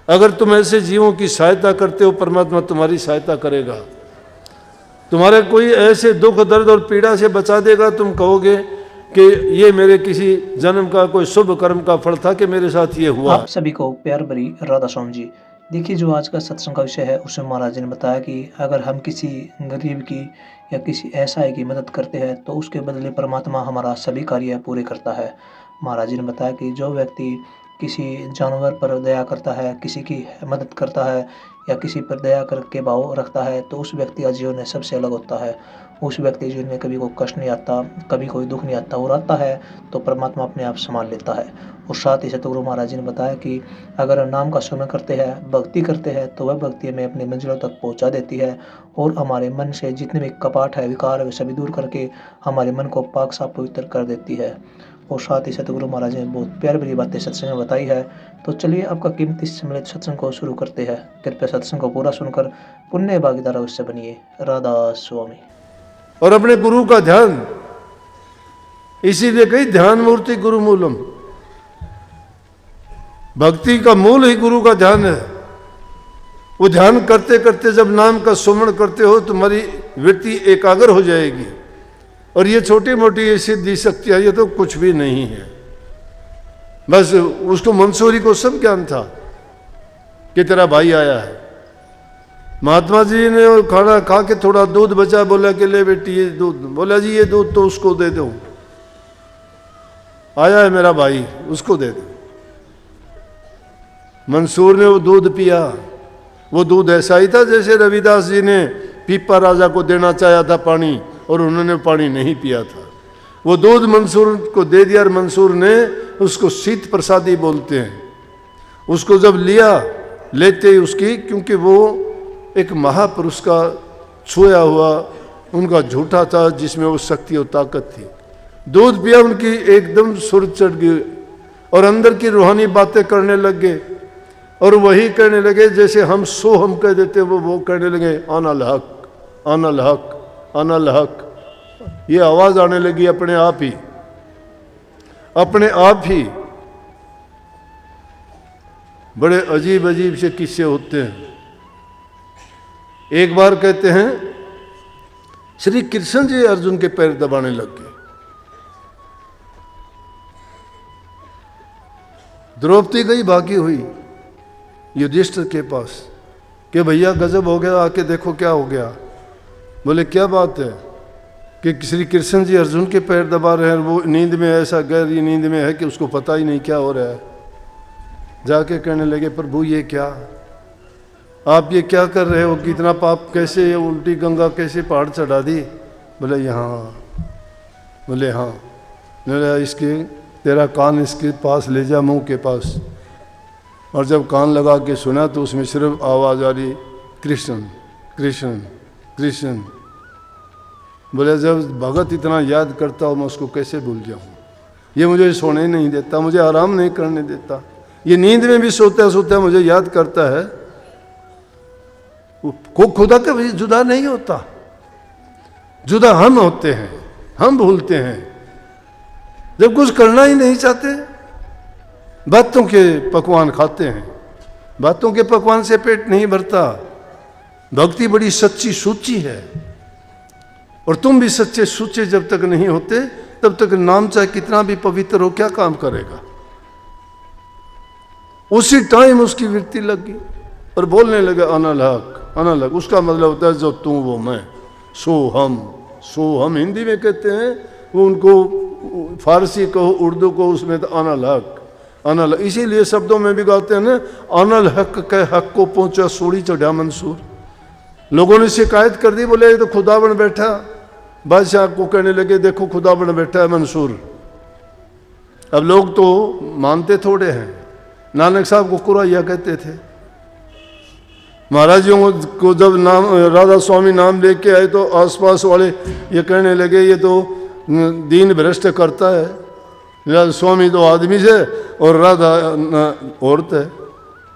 अगर तुम ऐसे जीवों की सहायता करते हो, परमात्मा तुम्हारी सहायता करेगा। तुम्हारे कोई ऐसे दुख दर्द और पीड़ा से बचा देगा, तुम कहोगे कि ये मेरे किसी जन्म का कोई शुभ कर्म का फल था कि मेरे साथ ये हुआ। आप सभी को प्यार भरी राधा स्वामी जी। देखिए, जो आज का सत्संग का विषय है उसमें महाराज जी ने बताया कि अगर हम किसी गरीब की या किसी असहाय की मदद करते हैं तो उसके बदले परमात्मा हमारा सभी कार्य पूरे करता है। महाराज जी ने बताया कि जो व्यक्ति किसी जानवर पर दया करता है, किसी की मदद करता है या किसी पर दया करके भाव रखता है तो उस व्यक्ति का जीवन सबसे अलग होता है। उस व्यक्ति जीवन में कभी कोई कष्ट नहीं आता, कभी कोई दुख नहीं आता, और आता है तो परमात्मा अपने आप संभाल लेता है। और साथ ही सतगुरु महाराज जी ने बताया कि अगर नाम का सुमरण करते हैं, भक्ति करते हैं तो वह भक्ति हमें अपनी मंजिलों तक पहुंचा देती है और हमारे मन से जितने भी कपाट है, विकार है, वे सभी दूर करके हमारे मन को पाक साफ पवित्र कर देती है। और साथ ही सतगुरु महाराज ने बहुत प्यार भरी बातें सत्संग में बताई है। तो चलिए आपका कीमती सम्मिलित सत्संग को शुरू करते हैं। कृपया सत्संग को पूरा सुनकर पुण्य भागीदार अवश्य बनिए। राधा स्वामी। और अपने गुरु का ध्यान, इसीलिए कही ध्यान मूर्ति गुरु मूलम। भक्ति का मूल ही गुरु का ध्यान है। वो ध्यान करते करते जब नाम का सुमरण करते हो तुम्हारी वृत्ति एकाग्र हो जाएगी। और ये छोटी मोटी ये सिद्धि शक्तियां ये तो कुछ भी नहीं है। बस उसको मंसूरी को सब ज्ञान था कि तेरा भाई आया है। महात्मा जी ने खाना खा के थोड़ा दूध बचा, बोला कि ले बेटी ये दूध, बोला जी ये दूध तो उसको दे दो, आया है मेरा भाई, उसको दे दो। मंसूर ने वो दूध पिया। वो दूध ऐसा ही था जैसे रविदास जी ने पीपा राजा को देना चाहा था पानी, और उन्होंने पानी नहीं पिया था। वो दूध मंसूर को दे दिया और मंसूर ने उसको शीत प्रसादी बोलते हैं। उसको जब लिया, लेते ही उसकी, क्योंकि वो एक महापुरुष का छुआ हुआ उनका झूठा था जिसमें वो शक्ति और ताकत थी। दूध पिया, उनकी एकदम सुर चढ़ गई और अंदर की रूहानी बातें करने लग गए। और वही कहने लगे जैसे हम सो हम कह देते, वो कहने लगे अनल हक, अनल हक, अनल हक। ये आवाज आने लगी अपने आप ही, अपने आप ही। बड़े अजीब अजीब से किस्से होते हैं। एक बार कहते हैं श्री कृष्ण जी अर्जुन के पैर दबाने लग गए। द्रौपदी गई, भागी हुई युधिष्ठिर के पास कि भैया गजब हो गया, आके देखो क्या हो गया। बोले क्या बात है? कि श्री कृष्ण जी अर्जुन के पैर दबा रहे हैं, वो नींद में, ऐसा गहरी नींद में है कि उसको पता ही नहीं क्या हो रहा है। जाके कहने लगे प्रभु ये क्या, आप ये क्या कर रहे हो? कितना पाप, कैसे ये उल्टी गंगा कैसे पहाड़ चढ़ा दी? बोले यहाँ। बोले हाँ। बोले इसके तेरा कान इसके पास ले जा, मुंह के पास। और जब कान लगा के सुना तो उसमें सिर्फ आवाज़ आ रही कृष्ण कृष्ण कृष्ण। बोले जब भगत इतना याद करता हो मैं उसको कैसे भूल जाऊँ? ये मुझे सोने नहीं देता, मुझे आराम नहीं करने देता, ये नींद में भी सोता सोता मुझे याद करता है। को खुदा कभी जुदा नहीं होता, जुदा हम होते हैं, हम भूलते हैं जब कुछ करना ही नहीं चाहते। बातों के पकवान खाते हैं, बातों के पकवान से पेट नहीं भरता। भक्ति बड़ी सच्ची सूची है, और तुम भी सच्चे सूचे जब तक नहीं होते तब तक नाम चाहे कितना भी पवित्र हो क्या काम करेगा। उसी टाइम उसकी वृत्ति लग गई और बोलने लगा अनल हक, अनल हक। उसका मतलब होता है जो तू वो मैं, सो हम, सो हम हिंदी में कहते हैं, वो उनको फारसी कहो उर्दू को, उसमें तो अनल हक, अनल। इसीलिए शब्दों में भी गाते हैं ना, अनल हक के हक को पहुंचा सोड़ी चढ़ा मंसूर। लोगों ने शिकायत कर दी, बोले ये तो खुदा बन बैठा। बादशाह को कहने लगे देखो खुदा बन बैठा है मंसूर। अब लोग तो मानते थोड़े हैं। नानक साहब को कुराइया कहते थे। महाराज जी को जब नाम राधा स्वामी नाम लेके आए तो आसपास वाले ये कहने लगे ये तो दीन भ्रष्ट करता है, राधा स्वामी तो आदमी से और राधा औरत है,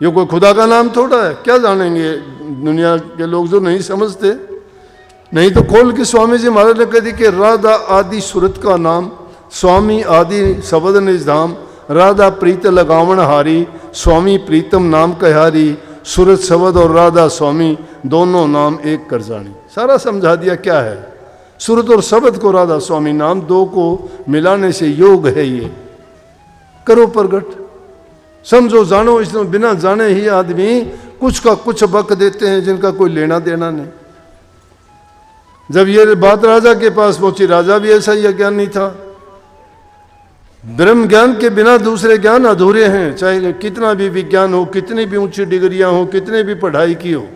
ये कोई खुदा का नाम थोड़ा है। क्या जानेंगे दुनिया के लोग जो नहीं समझते। नहीं तो खोल के स्वामी जी महाराज ने कह दी कि राधा आदि सूरत का नाम, स्वामी आदि शब्द निज धाम, राधा प्रीत लगावण हारी, स्वामी प्रीतम नाम कहारी, सूरत शब्द और राधा स्वामी दोनों नाम एक कर जानी। सारा समझा दिया क्या है। सूरत और शब्द को राधा स्वामी नाम, दो को मिलाने से योग है ये। करो प्रगट, समझो जानो, इसमें बिना जाने ही आदमी कुछ का कुछ बक देते हैं जिनका कोई लेना देना नहीं। जब ये बात राजा के पास पहुंची, राजा भी ऐसा ही अज्ञानी था। ब्रह्म ज्ञान के बिना दूसरे ज्ञान अधूरे हैं, चाहे कितना भी विज्ञान हो, कितनी भी ऊंची डिग्रियां हो, कितने भी पढ़ाई की हो,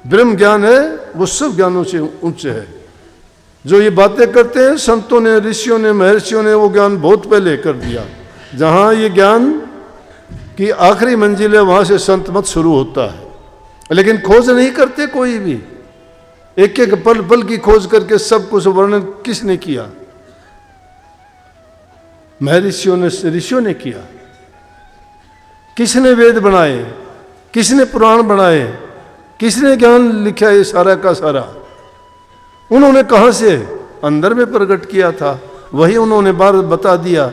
ब्रह्म ज्ञान है वो सब ज्ञानों से ऊंचे है। जो ये बातें करते हैं संतों ने, ऋषियों ने, महर्षियों ने वो ज्ञान बहुत पहले कर दिया। जहां ये ज्ञान की आखिरी मंजिल है वहां से संत मत शुरू होता है, लेकिन खोज नहीं करते कोई भी। एक एक पल पल की खोज करके सब कुछ वर्णन किसने किया? महर्षियों ने, ऋषियों ने किया। किसने वेद बनाए, किसने पुराण बनाए, किसने ज्ञान लिखा? ये सारा का सारा उन्होंने कहां से अंदर में प्रकट किया था, वही उन्होंने बार बता दिया।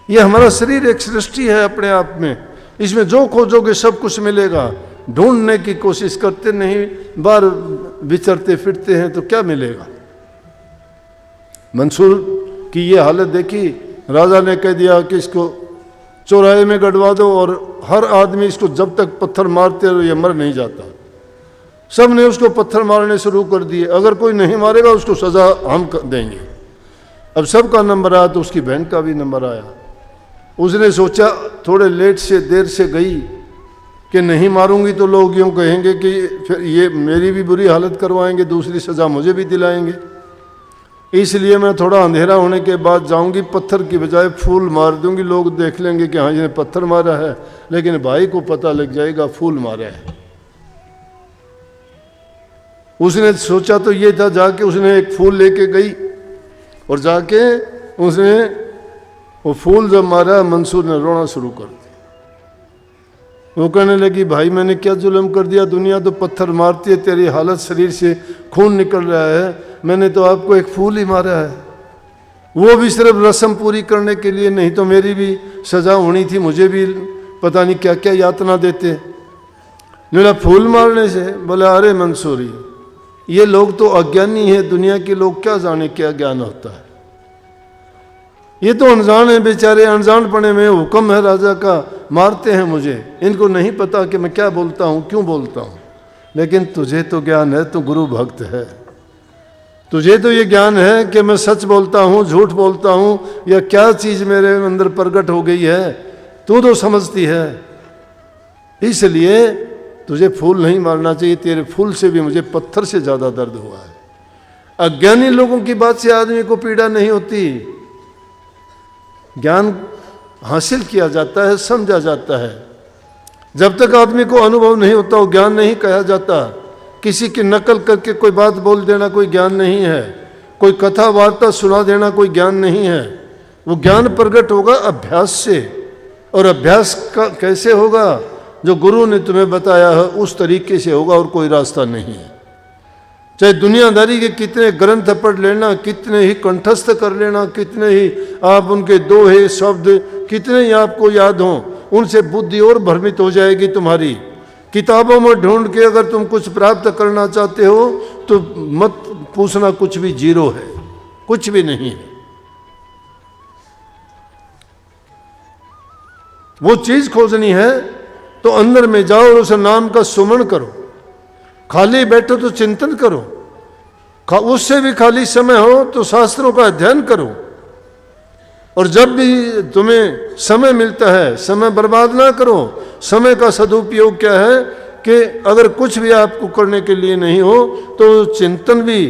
ये हमारा शरीर एक सृष्टि है अपने आप में, इसमें जो खोजोगे सब कुछ मिलेगा। ढूंढने की कोशिश करते नहीं, बार विचरते फिरते हैं तो क्या मिलेगा? मंसूर की ये हालत देखी, राजा ने कह दिया कि इसको चौराहे में गड़वा दो और हर आदमी इसको जब तक पत्थर मारते रहो ये मर नहीं जाता। सब ने उसको पत्थर मारने शुरू कर दिए। अगर कोई नहीं मारेगा उसको सजा हम देंगे। अब सबका नंबर आया तो उसकी बहन का भी नंबर आया। उसने सोचा थोड़े लेट से देर से गई कि नहीं मारूंगी तो लोग यूँ कहेंगे कि फिर ये मेरी भी बुरी हालत करवाएंगे, दूसरी सज़ा मुझे भी दिलाएंगे, इसलिए मैं थोड़ा अंधेरा होने के बाद जाऊंगी, पत्थर की बजाय फूल मार दूंगी। लोग देख लेंगे कि हाँ जिन्हें पत्थर मारा है, लेकिन भाई को पता लग जाएगा फूल मारा है। उसने सोचा तो ये था, जाके उसने एक फूल लेके गई और जाके उसने वो फूल जब मारा, मंसूर ने रोना शुरू कर दिया। वो कहने लगी भाई मैंने क्या जुल्म कर दिया, दुनिया तो पत्थर मारती है, तेरी हालत शरीर से खून निकल रहा है, मैंने तो आपको एक फूल ही मारा है, वो भी सिर्फ रस्म पूरी करने के लिए, नहीं तो मेरी भी सजा होनी थी, मुझे भी पता नहीं क्या क्या यातना देते। मेरा फूल मारने से? बोला अरे मंसूरी ये लोग तो अज्ञानी है, दुनिया के लोग क्या जाने क्या ज्ञान होता है, ये तो अनजान है बेचारे, अनजान पड़े में हुक्म है राजा का, मारते हैं मुझे, इनको नहीं पता कि मैं क्या बोलता हूँ, क्यों बोलता हूँ। लेकिन तुझे तो ज्ञान है, तू गुरु भक्त है, तुझे तो ये ज्ञान है कि मैं सच बोलता हूँ, झूठ बोलता हूँ, या क्या चीज़ मेरे अंदर प्रकट हो गई है, तू तो समझती है। इसलिए तुझे फूल नहीं मारना चाहिए, तेरे फूल से भी मुझे पत्थर से ज़्यादा दर्द हुआ है। अज्ञानी लोगों की बात से आदमी को पीड़ा नहीं होती, ज्ञान हासिल किया जाता है, समझा जाता है। जब तक आदमी को अनुभव नहीं होता वो ज्ञान नहीं कहा जाता। किसी की नकल करके कोई बात बोल देना कोई ज्ञान नहीं है, कोई कथा वार्ता सुना देना कोई ज्ञान नहीं है। वो ज्ञान प्रकट होगा अभ्यास से, और अभ्यास का कैसे होगा? जो गुरु ने तुम्हें बताया है उस तरीके से होगा, और कोई रास्ता नहीं है। चाहे दुनियादारी के कितने ग्रंथ पढ़ लेना, कितने ही कंठस्थ कर लेना, कितने ही आप उनके दोहे शब्द कितने ही आपको याद हों, उनसे बुद्धि और भ्रमित हो जाएगी तुम्हारी। किताबों में ढूंढ के अगर तुम कुछ प्राप्त करना चाहते हो तो मत पूछना, कुछ भी जीरो है, कुछ भी नहीं है। वो चीज खोजनी है तो अंदर में जाओ और उस नाम का सुमन करो। खाली बैठो तो चिंतन करो, उससे भी खाली समय हो तो शास्त्रों का अध्ययन करो। और जब भी तुम्हें समय मिलता है, समय बर्बाद ना करो। समय का सदुपयोग क्या है कि अगर कुछ भी आपको करने के लिए नहीं हो तो चिंतन भी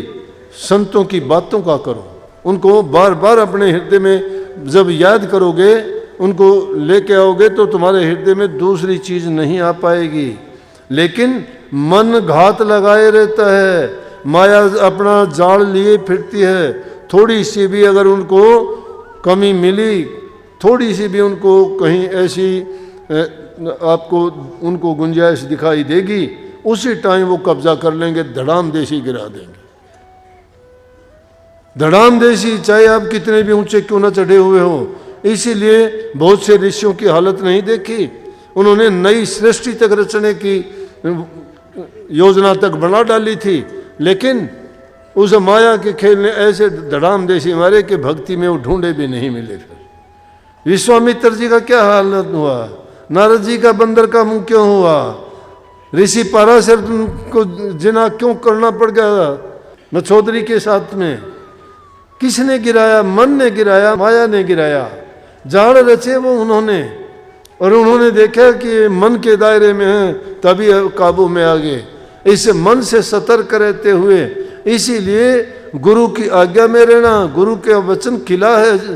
संतों की बातों का करो। उनको बार बार अपने हृदय में जब याद करोगे, उनको लेके आओगे तो तुम्हारे हृदय में दूसरी चीज नहीं आ पाएगी। लेकिन मन घात लगाए रहता है, माया अपना जाल लिए फिरती है। थोड़ी सी भी अगर उनको कमी मिली, थोड़ी सी भी उनको कहीं ऐसी आपको उनको गुंजाइश दिखाई देगी, उसी टाइम वो कब्जा कर लेंगे, धड़ाम देशी गिरा देंगे। धड़ाम देशी, चाहे आप कितने भी ऊंचे क्यों ना चढ़े हुए हो, इसीलिए बहुत से ऋषियों की हालत नहीं देखी, उन्होंने नई सृष्टि तक रचने की योजना तक बना डाली थी, लेकिन उस माया के खेल ने ऐसे धड़ाम देसी मारे कि भक्ति में वो ढूंढे भी नहीं मिले। फिर विश्वामित्र जी का क्या हालत हुआ, नारद जी का बंदर का मुंह क्यों हुआ, ऋषि पराशर को जिना क्यों करना पड़ गया मछोदरी के साथ में, किसने गिराया, मन ने गिराया, माया ने गिराया, जाल रचे वो उन्होंने, और उन्होंने देखा कि मन के दायरे में है तभी काबू में आ गए। इस मन से सतर्क रहते हुए, इसीलिए गुरु की आज्ञा में रहना, गुरु के वचन किला है,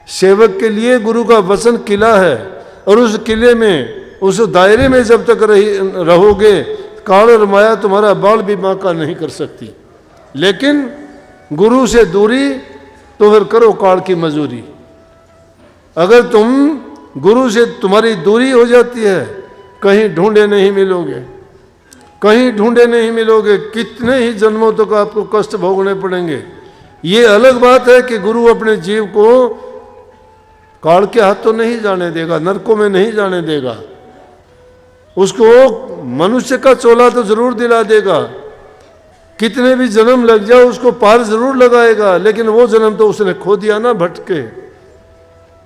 सेवक के लिए गुरु का वचन किला है, और उस किले में, उस दायरे में जब तक रहोगे, काल और माया तुम्हारा बाल भी बांका नहीं कर सकती। लेकिन गुरु से दूरी तो फिर करो काल की मजूरी। अगर तुम गुरु से तुम्हारी दूरी हो जाती है, कहीं ढूंढे नहीं मिलोगे, कहीं ढूंढे नहीं मिलोगे, कितने ही जन्मों तक आपको कष्ट भोगने पड़ेंगे। ये अलग बात है कि गुरु अपने जीव को काल के हाथों नहीं जाने देगा, नरकों में नहीं जाने देगा, उसको मनुष्य का चोला तो जरूर दिला देगा, कितने भी जन्म लग जाओ उसको पार जरूर लगाएगा, लेकिन वो जन्म तो उसने खो दिया ना भटके।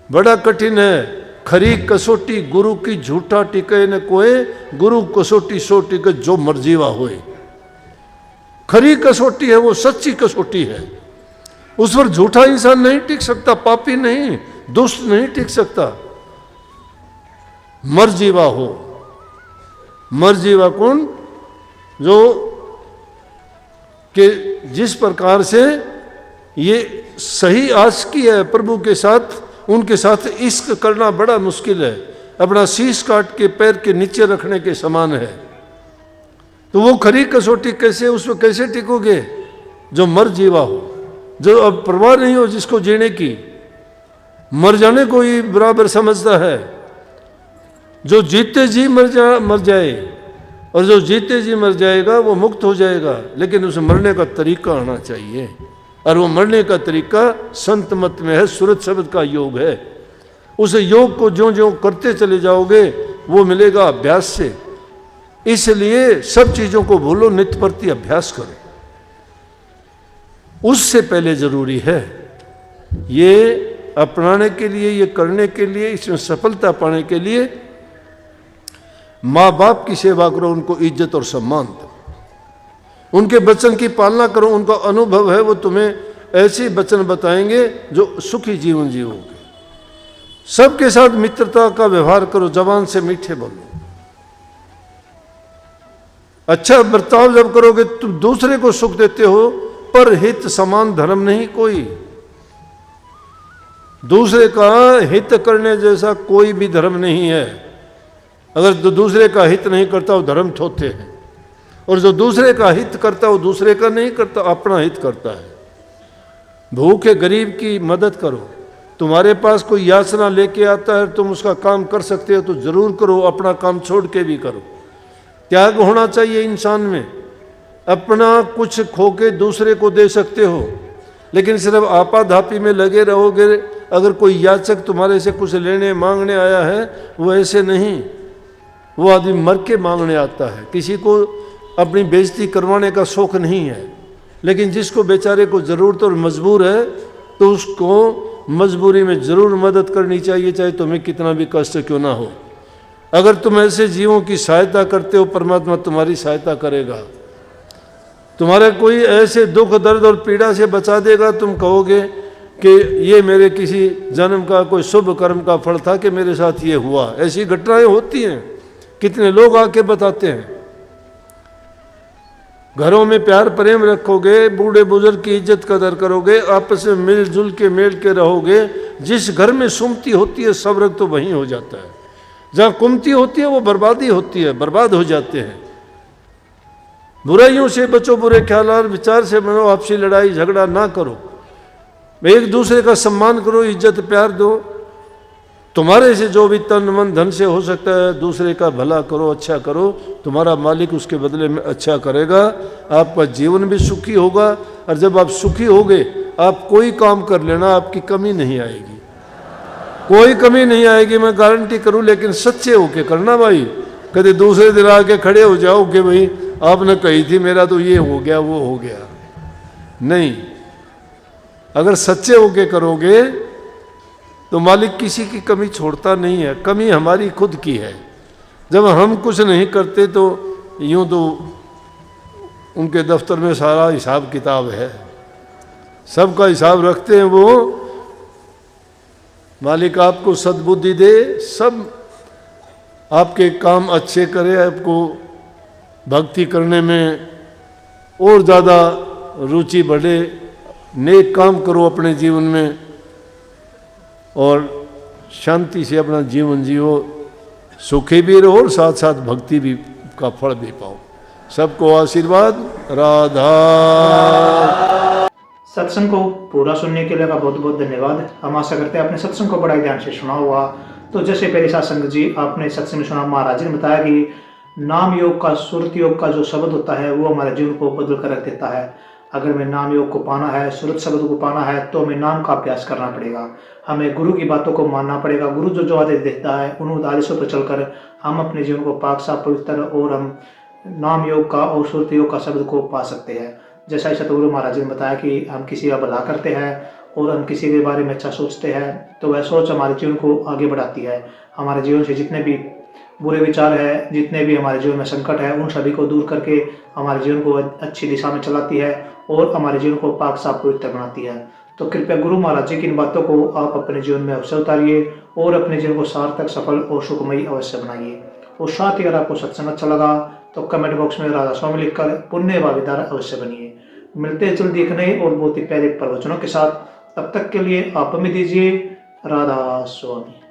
बड़ा कठिन है। खरी कसोटी गुरु की झूठा टिके न कोई, गुरु कसोटी सो टिके जो मर्जीवा होए। खरी कसोटी है वो, सच्ची कसोटी है, उस पर झूठा इंसान नहीं टिक सकता, पापी नहीं, दुष्ट नहीं टिक सकता। मर्जीवा हो, मर्जीवा कौन, जो कि जिस प्रकार से ये सही आशिकी है प्रभु के साथ, उनके साथ इश्क करना बड़ा मुश्किल है, अपना शीश काट के पैर के नीचे रखने के समान है। तो वो खरी कसौटी कैसे, उस पर कैसे टिकोगे? जो मर जीवा हो, जो अब परवाह नहीं हो जिसको जीने की, मर जाने को ही बराबर समझता है। जो जीते जी मर जाए, और जो जीते जी मर जाएगा वो मुक्त हो जाएगा, लेकिन उसे मरने का तरीका आना चाहिए, और वो मरने का तरीका संत मत में है, सूरत शब्द का योग है। उस योग को ज्यों ज्यों करते चले जाओगे वो मिलेगा अभ्यास से। इसलिए सब चीजों को भूलो, नित्य प्रति अभ्यास करो। उससे पहले जरूरी है ये अपनाने के लिए, ये करने के लिए, इसमें सफलता पाने के लिए माँ बाप की सेवा करो, उनको इज्जत और सम्मान दो, उनके वचन की पालना करो। उनका अनुभव है, वो तुम्हें ऐसे वचन बताएंगे जो सुखी जीवन जियोगे। सबके साथ मित्रता का व्यवहार करो, जबान से मीठे बोलो। अच्छा बर्ताव जब करोगे तुम दूसरे को सुख देते हो, पर हित समान धर्म नहीं कोई। दूसरे का हित करने जैसा कोई भी धर्म नहीं है। अगर दूसरे का हित नहीं करता वो धर्म थोथे हैं, और जो दूसरे का हित करता वो दूसरे का नहीं करता, अपना हित करता है। भूखे गरीब की मदद करो। तुम्हारे पास कोई याचना लेके आता है, तुम उसका काम कर सकते हो तो जरूर करो, अपना काम छोड़ के भी करो। त्याग होना चाहिए इंसान में। अपना कुछ खो के दूसरे को दे सकते हो, लेकिन सिर्फ आपाधापी में लगे रहोगे। अगर कोई याचक तुम्हारे से कुछ लेने मांगने आया है, वो ऐसे नहीं, वो आदमी मर के मांगने आता है। किसी को अपनी बेइज्जती करवाने का शौक नहीं है, लेकिन जिसको बेचारे को ज़रूरत और मजबूर है तो उसको मजबूरी में ज़रूर मदद करनी चाहिए, चाहे तुम्हें कितना भी कष्ट क्यों ना हो। अगर तुम ऐसे जीवों की सहायता करते हो, परमात्मा तुम्हारी सहायता करेगा। तुम्हारे कोई ऐसे दुख दर्द और पीड़ा से बचा देगा, तुम कहोगे कि ये मेरे किसी जन्म का कोई शुभ कर्म का फल था कि मेरे साथ ये हुआ। ऐसी घटनाएं होती हैं, कितने लोग आके बताते हैं। घरों में प्यार प्रेम रखोगे, बूढ़े बुजुर्ग की इज्जत कदर करोगे, आपस में मिलजुल के मेल के रहोगे। जिस घर में सुमति होती है सब्र तो वहीं हो जाता है। जहाँ कुमति होती है वो बर्बादी होती है, बर्बाद हो जाते हैं। बुराइयों से बचो, बुरे ख्याल और विचार से बनो, आपसी लड़ाई झगड़ा ना करो, एक दूसरे का सम्मान करो, इज्जत प्यार दो। तुम्हारे से जो भी तन मन धन से हो सकता है दूसरे का भला करो, अच्छा करो, तुम्हारा मालिक उसके बदले में अच्छा करेगा। आपका जीवन भी सुखी होगा, और जब आप सुखी होगे आप कोई काम कर लेना, आपकी कमी नहीं आएगी। कोई कमी नहीं आएगी, मैं गारंटी करूं, लेकिन सच्चे होके करना भाई। कभी दूसरे दिन आके खड़े हो जाओ कि भाई आपने कही थी मेरा तो ये हो गया वो हो गया, नहीं। अगर सच्चे होके करोगे तो मालिक किसी की कमी छोड़ता नहीं है, कमी हमारी खुद की है। जब हम कुछ नहीं करते तो यूं तो उनके दफ्तर में सारा हिसाब किताब है, सबका हिसाब रखते हैं वो। मालिक आपको सद्बुद्धि दे, सब आपके काम अच्छे करे, आपको भक्ति करने में और ज़्यादा रुचि बढ़े, नेक काम करो अपने जीवन में और शांति से अपना जीवन जियो, सुखी भी रहो और साथ साथ भक्ति भी का फल भी पाओ। सबको आशीर्वाद। राधा। सत्संग को पूरा सुनने के लिए बहुत बहुत धन्यवाद। हम आशा करते हैं आपने सत्संग को बड़ा ही ध्यान से सुना हुआ। तो जैसे पहले सत्संग जी आपने सत्संग में सुना, महाराज जी ने बताया कि नाम योग का, सुरत योग का जो शब्द होता है वो हमारे जीवन को बदल कर रख देता है। अगर हमें नाम योग को पाना है, सुरत शब्द को पाना है, तो हमें नाम का अभ्यास करना पड़ेगा, हमें गुरु की बातों को मानना पड़ेगा। गुरु जो जो आदेश देता है उन आदेशों पर चलकर हम अपने जीवन को पाक साफ पवित्र और हम नाम योग का और सुरत योग का शब्द को पा सकते हैं। जैसा सतगुरु महाराज ने बताया कि हम किसी का भला करते हैं और हम किसी के बारे में अच्छा सोचते हैं तो वह सोच हमारे जीवन को आगे बढ़ाती है। हमारे जीवन से जितने भी बुरे विचार है, जितने भी हमारे जीवन में संकट है, उन सभी को दूर करके हमारे जीवन को अच्छी दिशा में चलाती है और हमारे जीवन को पाक साफ पवित्र बनाती है। तो कृपया गुरु महाराज जी की इन बातों को आप अपने जीवन में अवश्य उतारिए और अपने जीवन को सार्थक, सफल और सुखमयी अवश्य बनाइए। और साथ ही अगर आपको सत्संग अच्छा लगा तो कमेंट बॉक्स में राधा स्वामी लिखकर पुण्य भागीदार अवश्य बनिए। मिलते हैं जल्दी एक नए और बहुत ही प्यारे प्रवचनों के साथ। तब तक के लिए आप हमें दीजिए राधा स्वामी।